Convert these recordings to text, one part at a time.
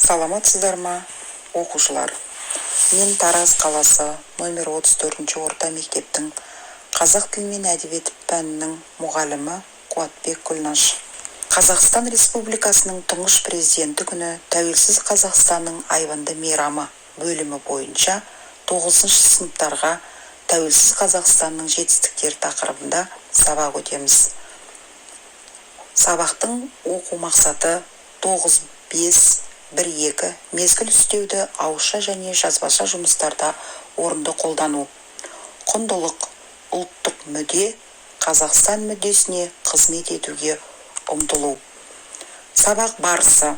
Саламатсыздар ма, оқушылар? Мен Тараз қаласы номер 34 орта мектептің қазақ тілі мен әдебиеті пәнінің мұғалімі Қуатбек Гүлнаш. Қазақстан Республикасының тұңғыш президенті күні Тәуелсіз Қазақстанның айбынды мейрамы бөлімі бойынша 9 сыныптарға Тәуелсіз Қазақстанның жетістіктері тақырыбында сабақ өтеміз. Сабақтың оқу мақсаты 9-5-1-2 мезгіл үстеуді ауызша және жазбаша жұмыстарда орынды қолдану. Құндылық, ұлттық мүдде, Қазақстан мүддесіне қызмет етуге ұмтылу. Сабақ барысы: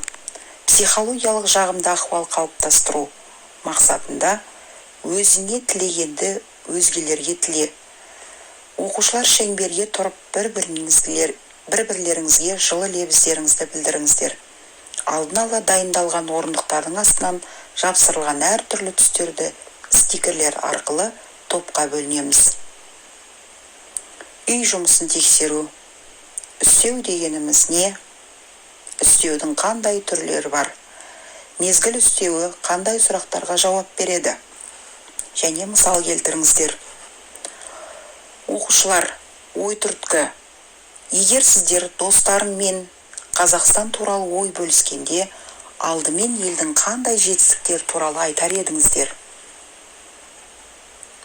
психологиялық жағымды ахуал қалыптастыру мақсатында өзіңе тілегенді өзгелерге тіле. Оқушылар шеңберге тұрып бір-бірлеріңізге жылы лебіздеріңізді білдіріңіздер. Алдын ала дайындалған орындықтардың астынан жапсырылған әр түрлі түстерді стикерлер арқылы топқа бөлінеміз. Үй жұмысын тексеру. Үстеу дегеніміз не? Үстеудің қандай түрлері бар? Мезгіл үстеуі қандай сұрақтарға жауап береді? Және мысал келтіріңіздер. Оқушылар, ой түрткі. Егер сіздер достарыңмен Қазақстан туралы ой бөліскенде, алдымен елдің қандай жетістіктер туралы айтар едіңіздер?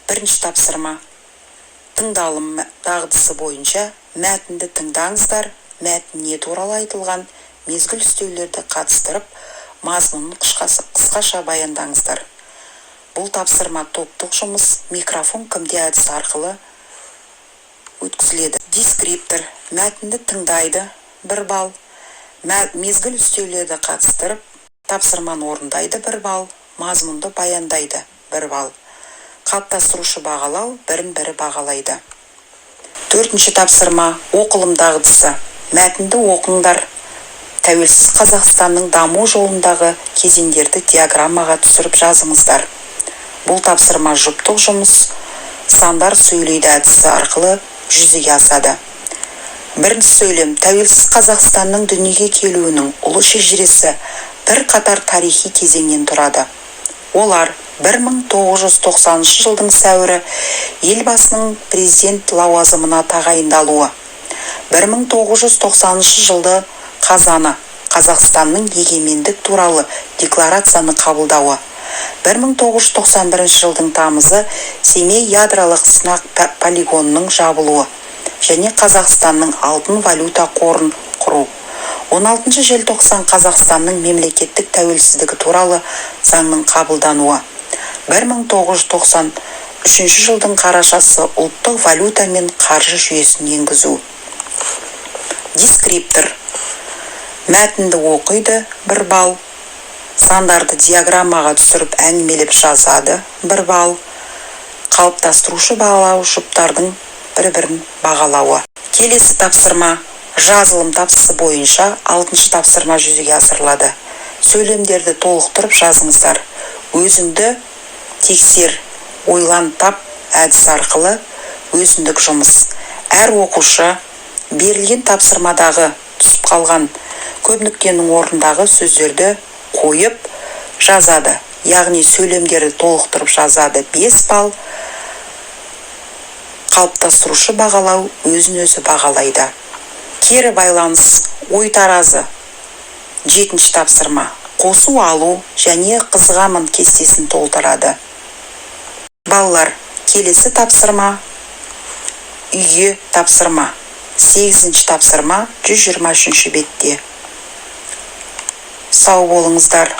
Бірінші тапсырма. Тыңдалым дағдысы бойынша мәтінді тыңдаңыздар, мәтін не туралы айтылған, мезгіл үстеулерді қатыстырып, мазмұнын қысқаша баяндаңыздар. Бұл тапсырма топтық жұмыс, микрофон кімде әдісі арқылы өткізіледі. Дескриптор мәтінді тыңдайды, 1 балл. Мезгіл үстеулерді қатыстырып, тапсырманы орындайды, 1 балл. Мазмұнды баяндайды, 1 балл. Қалыптастырушы бағалау, бірін-бірі бағалайды. 4-ші тапсырма оқылым дағдысы. Мәтінді оқыңдар. Тәуелсіз Қазақстанның даму жолындағы кезеңдерді диаграммаға түсіріп жазыңыздар. Бұл тапсырма жұптық жұмыс, сандар сөйлейді әдісі арқылы жүзеге асады. Бірінші сөйлем: Тәуелсіз Қазақстанның дүниеге келуінің ұлы шежіресі бір қатар тарихи кезеңнен тұрады. Олар 1990 жылдың сәуірі елбасының президент лауазымына тағайындалуы, 1990 жылды қазаны Қазақстанның егемендік туралы декларацияны қабылдауы, 1991 жылдың тамызы Семей ядролық сынақ полигонының жабылуы және Қазақстанның алтын валюта қорын құру, 16 желтоқсан Қазақстанның мемлекеттік тәуелсіздігі туралы заңның қабылдануы, 1993 жылдың қарашасы ұлттық валюта мен қаржы жүйесін енгізу. Дескриптор мәтінді оқиды, 1 балл. Сандарды диаграммаға түсіріп әңгімелеп жазады, 1 балл. Қалыптастырушы бағалау жұптардың бір-бірін бағалауы. Келесі тапсырма жазылым тапсысы бойынша 6-шы тапсырма жүзеге асырылады. Сөйлемдерді толықтырып жазыңыздар. Өзіңді тексер, ойлан тап әдісі арқылы өзіндік жұмыс. Әр оқушы берілген тапсырмадағы түсіп қалған көп нүктенің орындағы сөздерді қойып жазады. Яғни сөйлемдерді толықтырып жазады, 5 балл. Қалыптастырушы бағалау өзін-өзі бағалайды. Кері байланыс, ой таразы. 7-ші тапсырма қосу алу және қызығамын кестесін толтырады. Балалар, келесі тапсырма үйге тапсырма. 8-ші тапсырма 123 бетте. Сау болыңыздар.